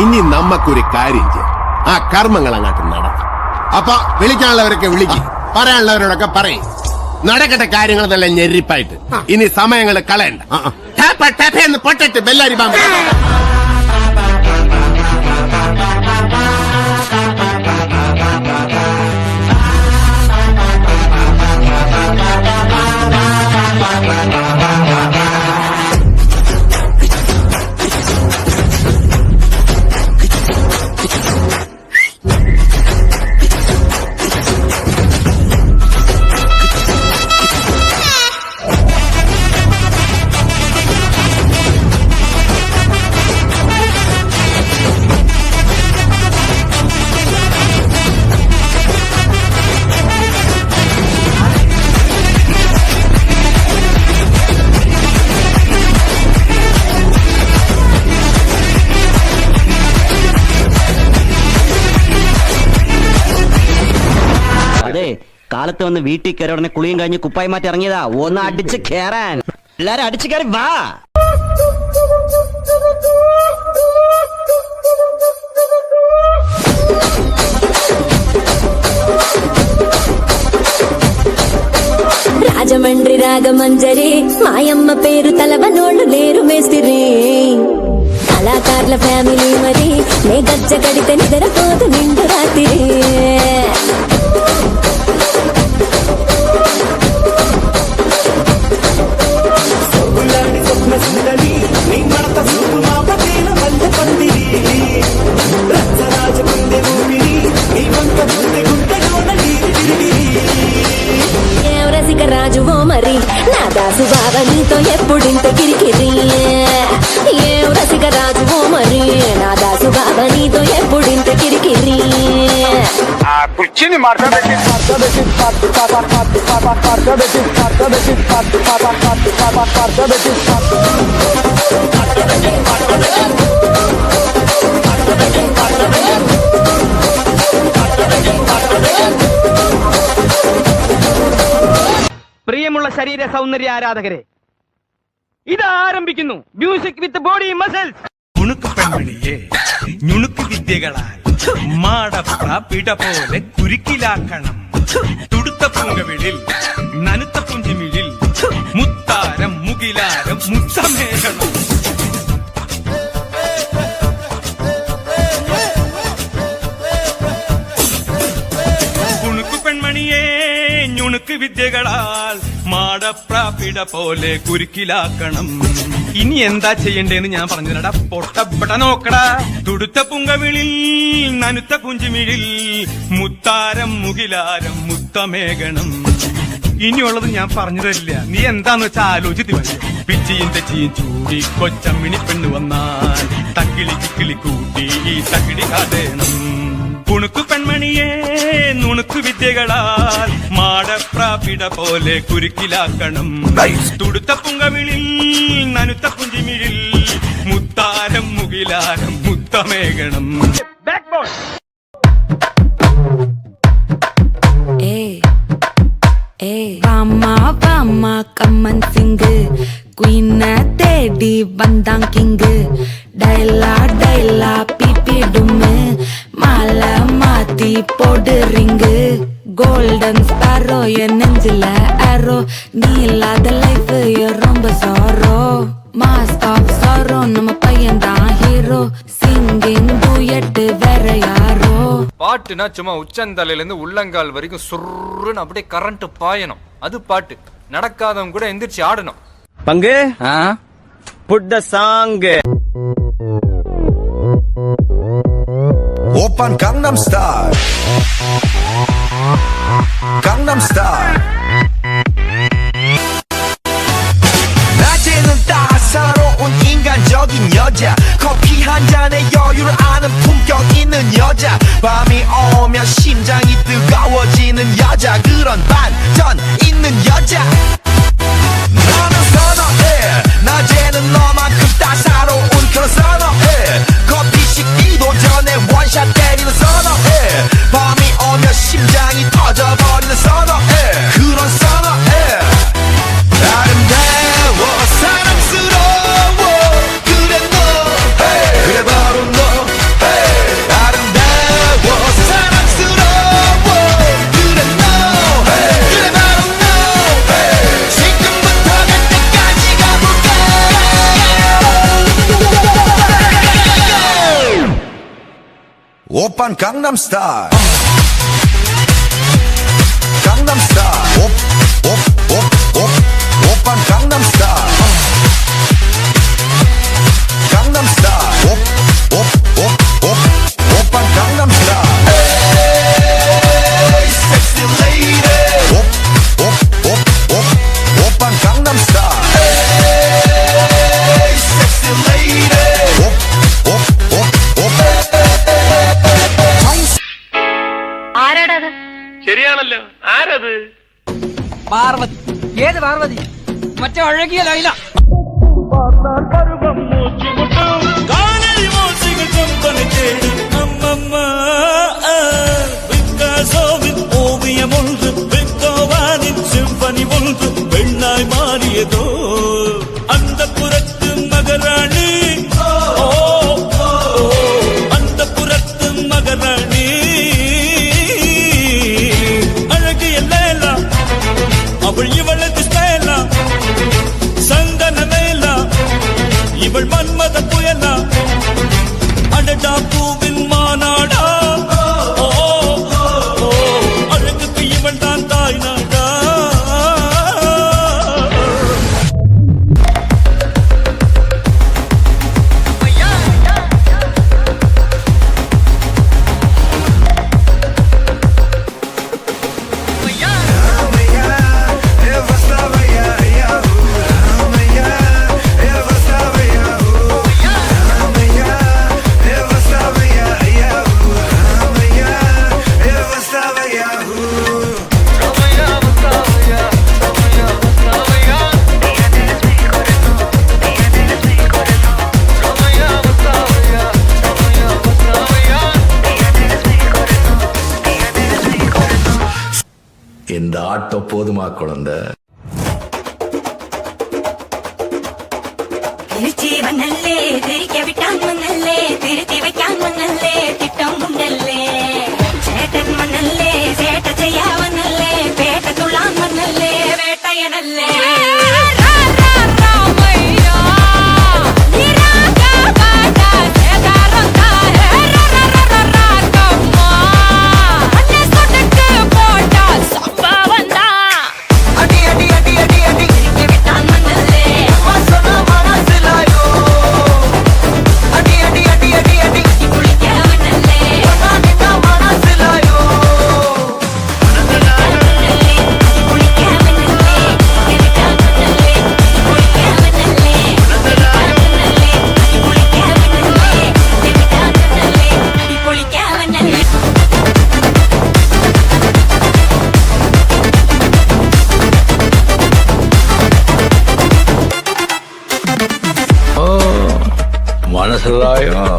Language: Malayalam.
ഇനി നമ്മക്കൊരു കാര്യം ചെയ്യാം, ആ കർമ്മങ്ങൾ അങ്ങോട്ട് നടത്താം. അപ്പൊ വിളിക്കാനുള്ളവരൊക്കെ വിളിക്കും, പറയാനുള്ളവരോടൊക്കെ പറയും. നടക്കട്ടെ കാര്യങ്ങൾ നല്ല ഞെരിപ്പായിട്ട്. ഇനി സമയങ്ങൾ കളയണ്ട. എന്ന് പൊട്ടിട്ട് ബെല്ലാരി ബാമ്പ. കാലത്ത് വന്ന് വീട്ടിൽ കയറി ഉടനെ കുളിയും കഴിഞ്ഞ് കുപ്പായി മാറ്റി ഇറങ്ങിയതാ. ഒന്ന് അടിച്ച് കേറാൻ. എല്ലാരും അടിച്ചു കയറി വാ. రాజమండ్రి రాగమంజరి మాయమ్మ పేరు తలవనోళ్ళు లేరు మేస్తిరి. కళాకారుల ఫ్యామిలీ మరి నే గజ్జ కడితే నిద్రపోదు నిండు రాత్రి. రాజువో మరి నా దాసు బాబా నీతో ఎప్పుడింత కిరికిరి. ఏం రసిక రాజువో మరి నా దాసు బాబా నీతో ఎప్పుడింత కిరికిరి. కుర్చీని మాట్లాడేసి പ്രിയമുള്ള ശരീര സൗന്ദര്യ ആരാധകരെ, ഇത് ആരംഭിക്കുന്നു മ്യൂസിക് വിത്ത് ബോഡി മസിൽസ്. നുണുക്ക് പെൺമണിയെ നുണുക്ക് വിദ്യകളാൽ മാടപ്ര പിട പോലെ കുരുക്കിലാക്കണം. തുടുത്ത പൂങ്കവിളിൽ നനുത്ത പുഞ്ചിമിഴിൽ മുത്താരം മുകിലാരം മുത്തമേകണം. കുണുക്ക് പെൺമണിയെ നുണുക്ക് വിദ്യകളാൽ മാടപ്രാപിട പോലെ കുരുക്കിലാക്കണം. ഇനി എന്താ ചെയ്യണ്ടേന്ന് ഞാൻ പറഞ്ഞുതരടാ. പൊട്ടപ്പെട നോക്കടാ. തുടുത്ത പുങ്കവിളിൽ നനുത്ത പുഞ്ചിമിഴിൽ മുത്താരം മുകിലാരം മുത്തമേകണം. ഇനിയുള്ളത് ഞാൻ പറഞ്ഞു തരില്ല, നീ എന്താന്ന് വെച്ചാ ആലോചിച്ച് മതി. പിച്ചിയും തെച്ചിയും ചൂടി കൊച്ചമ്മിണി പെണ്ണു വന്നാൽ തക്കിളി കിക്കിളി കൂട്ടി ഈ തക്കിടി കാതേണം. കുണുക്കു പെൺമണിയെ നുണുക്കു വിദ്യകളാൽ മാടപ്രാപിട പോലെ കുരുക്കിലാക്കണം. തുടുത്ത പുങ്കവിളിൽ നനുത്ത പുഞ്ചിമിഴിൽ മുത്താരം മുകിലാരം മുത്തമേകണം. കമ്മൻ സിംഗ് ക്വീനെ തേടി വന്താം കിങ്. ഡൈലാ ഡൈലാ പിപ്പിടുമ് മാല മാത്തി போடு ரிங்கு. கோல்டன் ஸ்பாரோ என் நெஞ்சில ஆரோ. நீ இல்லாத லைஃப் ரொம்ப சாரோ. மாஸ்க் ஆஃப் சாரோ நம்ம பையன் தான் ஹீரோ. சிங்கிங் டூயட் வேற யாரோ. பாட்டுனா சும்மா உச்சந்தலையில இருந்து உள்ளங்கால் வரைக்கும் சுருன்னு அப்படியே கரண்ட் பாயணும். அது பாட்டு. நடக்காதவங்க கூட எந்திரிச்சு ஆடணும். பங்கு புட் த சாங். 오빤 강남스타일 강남스타일. 낮에는 따사로운 인간적인 여자. 커피 한 잔에 여유를 아는 품격 있는 여자. 밤이 오면 심장이 뜨거워지는 여자. 그런 반전 있는 여자 너는 선호해. 낮에는 너만큼 따사로운 그런 선호해. 커피 식기도 전에 원샷 때리는 선호해. 밤이 오면 심장이 터져버리는 선호해. 오빤 강남스타일 강남스타일 오빤 강남스타일 강남스타일 오빤 강남스타일 에이 섹시 레이디 오빤 강남스타일 에이 섹시 레이디 ശരിയാണല്ലോ ആരത് പാർവതി ഏത് പാർവതി മറ്റേ അഴകിയ ലൈല பெண்ணாய் மாறியதோ அந்த புறத்து மகராணி அந்த புறத்து மகராணி அழகிய லேலா அவள் இவளது ஸ்டைலா சந்தன மேலா இவள் மன்மத புயலா அடடா பூவின் மாநாடா அழகுக்கு இவள் தான் தாய் நாடா இந்த ஆட்டோ போதுமா குழந்தை തിരിച്ചു വന്നല്ലേ തിരികെ വിട്ടാൻ വന്നല്ലേ തിരുത്തി വെക്കാൻ വന്നല്ലേ തിട്ടം ഉണ്ടല്ലേ ചേട്ടൻ വന്നല്ലേ ചേട്ട ചെയ്യാൻ വന്നല്ലേ പേട്ട തുള്ളാൻ വന്നല്ലേ വേട്ടയനല്ലേ മനസ്സിലായോ